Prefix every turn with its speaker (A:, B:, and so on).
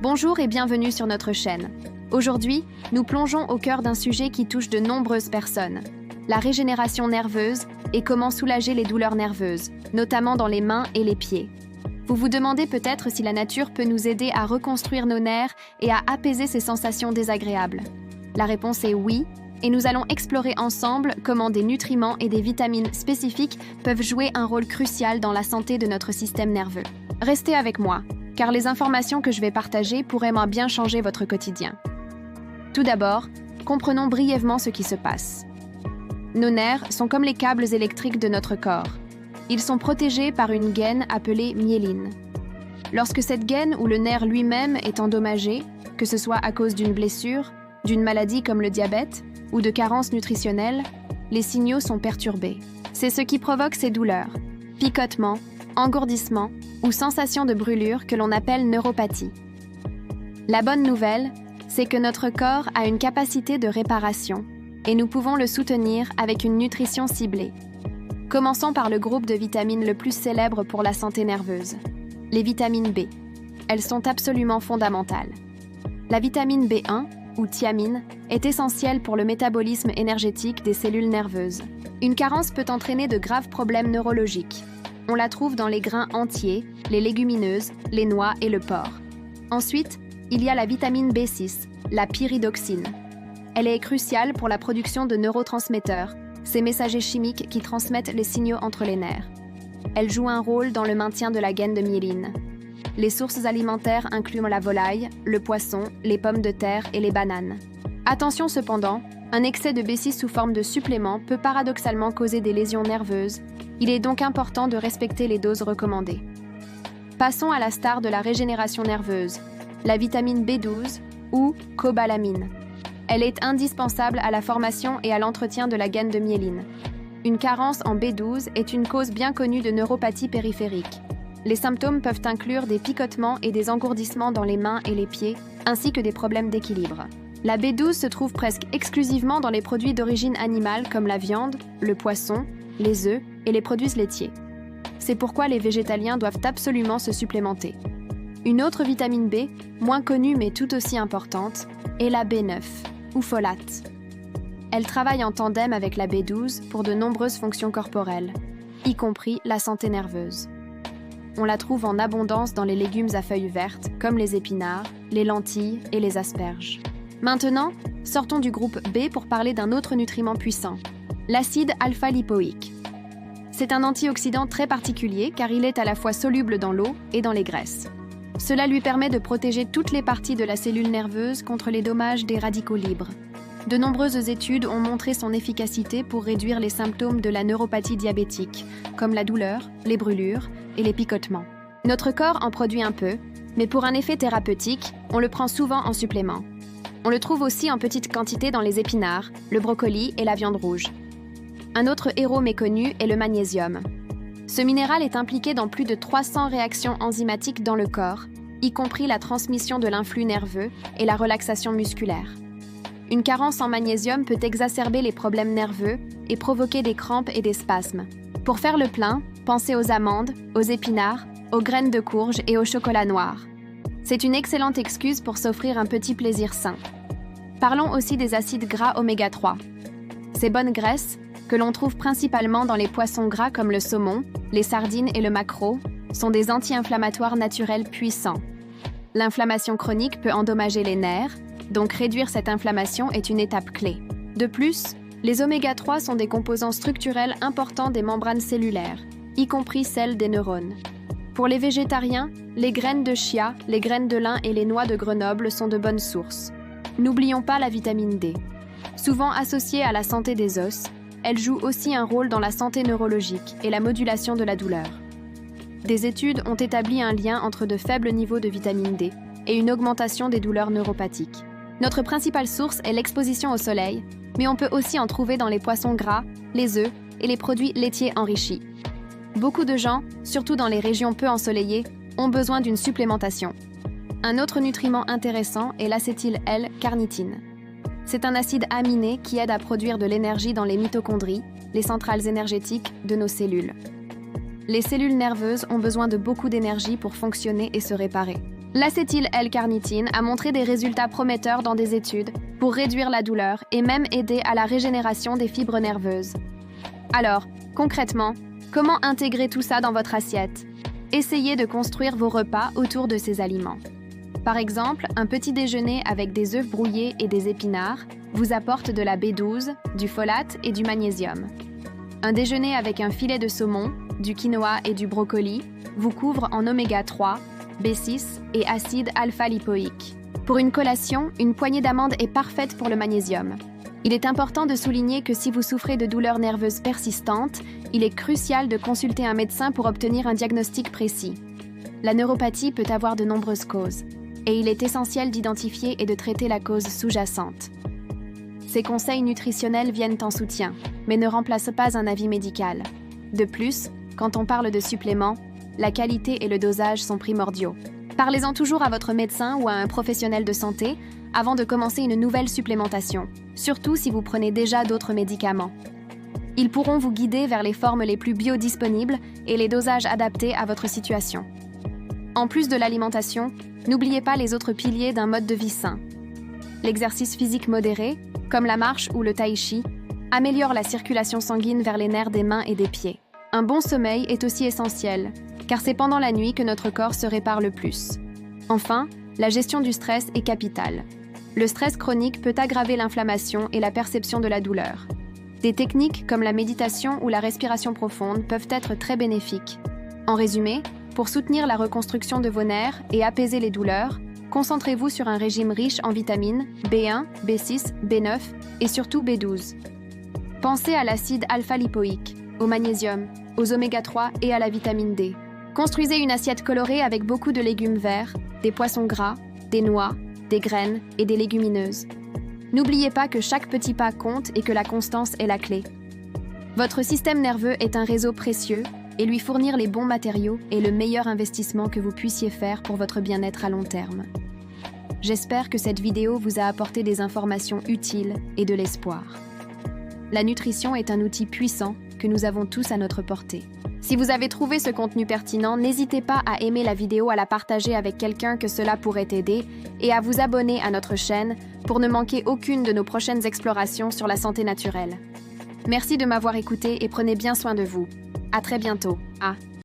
A: Bonjour et bienvenue sur notre chaîne. Aujourd'hui, nous plongeons au cœur d'un sujet qui touche de nombreuses personnes. La régénération nerveuse et comment soulager les douleurs nerveuses, notamment dans les mains et les pieds. Vous vous demandez peut-être si la nature peut nous aider à reconstruire nos nerfs et à apaiser ces sensations désagréables. La réponse est oui, et nous allons explorer ensemble comment des nutriments et des vitamines spécifiques peuvent jouer un rôle crucial dans la santé de notre système nerveux. Restez avec moi, car les informations que je vais partager pourraient bien changer votre quotidien. Tout d'abord, comprenons brièvement ce qui se passe. Nos nerfs sont comme les câbles électriques de notre corps. Ils sont protégés par une gaine appelée myéline. Lorsque cette gaine ou le nerf lui-même est endommagé, que ce soit à cause d'une blessure, d'une maladie comme le diabète ou de carences nutritionnelles, les signaux sont perturbés. C'est ce qui provoque ces douleurs, picotements, engourdissements ou sensations de brûlure que l'on appelle neuropathie. La bonne nouvelle, c'est que notre corps a une capacité de réparation et nous pouvons le soutenir avec une nutrition ciblée. Commençons par le groupe de vitamines le plus célèbre pour la santé nerveuse, les vitamines B. Elles sont absolument fondamentales. La vitamine B1, ou thiamine, est essentielle pour le métabolisme énergétique des cellules nerveuses. Une carence peut entraîner de graves problèmes neurologiques. On la trouve dans les grains entiers, les légumineuses, les noix et le porc. Ensuite, il y a la vitamine B6, la pyridoxine. Elle est cruciale pour la production de neurotransmetteurs, ces messagers chimiques qui transmettent les signaux entre les nerfs. Elle joue un rôle dans le maintien de la gaine de myéline. Les sources alimentaires incluent la volaille, le poisson, les pommes de terre et les bananes. Attention cependant, un excès de B6 sous forme de supplément peut paradoxalement causer des lésions nerveuses. Il est donc important de respecter les doses recommandées. Passons à la star de la régénération nerveuse, la vitamine B12 ou cobalamine. Elle est indispensable à la formation et à l'entretien de la gaine de myéline. Une carence en B12 est une cause bien connue de neuropathie périphérique. Les symptômes peuvent inclure des picotements et des engourdissements dans les mains et les pieds, ainsi que des problèmes d'équilibre. La B12 se trouve presque exclusivement dans les produits d'origine animale comme la viande, le poisson, les œufs et les produits laitiers. C'est pourquoi les végétaliens doivent absolument se supplémenter. Une autre vitamine B, moins connue mais tout aussi importante, est la B9, ou folate. Elle travaille en tandem avec la B12 pour de nombreuses fonctions corporelles, y compris la santé nerveuse. On la trouve en abondance dans les légumes à feuilles vertes, comme les épinards, les lentilles et les asperges. Maintenant, sortons du groupe B pour parler d'un autre nutriment puissant, l'acide alpha-lipoïque. C'est un antioxydant très particulier car il est à la fois soluble dans l'eau et dans les graisses. Cela lui permet de protéger toutes les parties de la cellule nerveuse contre les dommages des radicaux libres. De nombreuses études ont montré son efficacité pour réduire les symptômes de la neuropathie diabétique, comme la douleur, les brûlures et les picotements. Notre corps en produit un peu, mais pour un effet thérapeutique, on le prend souvent en supplément. On le trouve aussi en petite quantité dans les épinards, le brocoli et la viande rouge. Un autre héros méconnu est le magnésium. Ce minéral est impliqué dans plus de 300 réactions enzymatiques dans le corps, y compris la transmission de l'influx nerveux et la relaxation musculaire. Une carence en magnésium peut exacerber les problèmes nerveux et provoquer des crampes et des spasmes. Pour faire le plein, pensez aux amandes, aux épinards, aux graines de courge et au chocolat noir. C'est une excellente excuse pour s'offrir un petit plaisir sain. Parlons aussi des acides gras oméga 3. Ces bonnes graisses, que l'on trouve principalement dans les poissons gras comme le saumon, les sardines et le maquereau, sont des anti-inflammatoires naturels puissants. L'inflammation chronique peut endommager les nerfs, donc réduire cette inflammation est une étape clé. De plus, les oméga 3 sont des composants structurels importants des membranes cellulaires, y compris celles des neurones. Pour les végétariens, les graines de chia, les graines de lin et les noix de Grenoble sont de bonnes sources. N'oublions pas la vitamine D. Souvent associée à la santé des os, elle joue aussi un rôle dans la santé neurologique et la modulation de la douleur. Des études ont établi un lien entre de faibles niveaux de vitamine D et une augmentation des douleurs neuropathiques. Notre principale source est l'exposition au soleil, mais on peut aussi en trouver dans les poissons gras, les œufs et les produits laitiers enrichis. Beaucoup de gens, surtout dans les régions peu ensoleillées, ont besoin d'une supplémentation. Un autre nutriment intéressant est l'acétyl-L-carnitine. C'est un acide aminé qui aide à produire de l'énergie dans les mitochondries, les centrales énergétiques de nos cellules. Les cellules nerveuses ont besoin de beaucoup d'énergie pour fonctionner et se réparer. L'acétyl-L-carnitine a montré des résultats prometteurs dans des études pour réduire la douleur et même aider à la régénération des fibres nerveuses. Alors, concrètement, comment intégrer tout ça dans votre assiette? Essayez de construire vos repas autour de ces aliments. Par exemple, un petit déjeuner avec des œufs brouillés et des épinards vous apporte de la B12, du folate et du magnésium. Un déjeuner avec un filet de saumon, du quinoa et du brocoli vous couvre en oméga 3, B6 et acide alpha-lipoïque. Pour une collation, une poignée d'amandes est parfaite pour le magnésium. Il est important de souligner que si vous souffrez de douleurs nerveuses persistantes, il est crucial de consulter un médecin pour obtenir un diagnostic précis. La neuropathie peut avoir de nombreuses causes, et il est essentiel d'identifier et de traiter la cause sous-jacente. Ces conseils nutritionnels viennent en soutien, mais ne remplacent pas un avis médical. De plus, quand on parle de suppléments, la qualité et le dosage sont primordiaux. Parlez-en toujours à votre médecin ou à un professionnel de santé avant de commencer une nouvelle supplémentation, surtout si vous prenez déjà d'autres médicaments. Ils pourront vous guider vers les formes les plus biodisponibles et les dosages adaptés à votre situation. En plus de l'alimentation, n'oubliez pas les autres piliers d'un mode de vie sain. L'exercice physique modéré, comme la marche ou le tai chi, améliore la circulation sanguine vers les nerfs des mains et des pieds. Un bon sommeil est aussi essentiel, car c'est pendant la nuit que notre corps se répare le plus. Enfin, la gestion du stress est capitale. Le stress chronique peut aggraver l'inflammation et la perception de la douleur. Des techniques comme la méditation ou la respiration profonde peuvent être très bénéfiques. En résumé, pour soutenir la reconstruction de vos nerfs et apaiser les douleurs, concentrez-vous sur un régime riche en vitamines B1, B6, B9 et surtout B12. Pensez à l'acide alpha-lipoïque, au magnésium, aux oméga 3 et à la vitamine D. Construisez une assiette colorée avec beaucoup de légumes verts, des poissons gras, des noix, des graines et des légumineuses. N'oubliez pas que chaque petit pas compte et que la constance est la clé. Votre système nerveux est un réseau précieux et lui fournir les bons matériaux est le meilleur investissement que vous puissiez faire pour votre bien-être à long terme. J'espère que cette vidéo vous a apporté des informations utiles et de l'espoir. La nutrition est un outil puissant que nous avons tous à notre portée. Si vous avez trouvé ce contenu pertinent, n'hésitez pas à aimer la vidéo, à la partager avec quelqu'un que cela pourrait aider et à vous abonner à notre chaîne pour ne manquer aucune de nos prochaines explorations sur la santé naturelle. Merci de m'avoir écouté et prenez bien soin de vous. À très bientôt.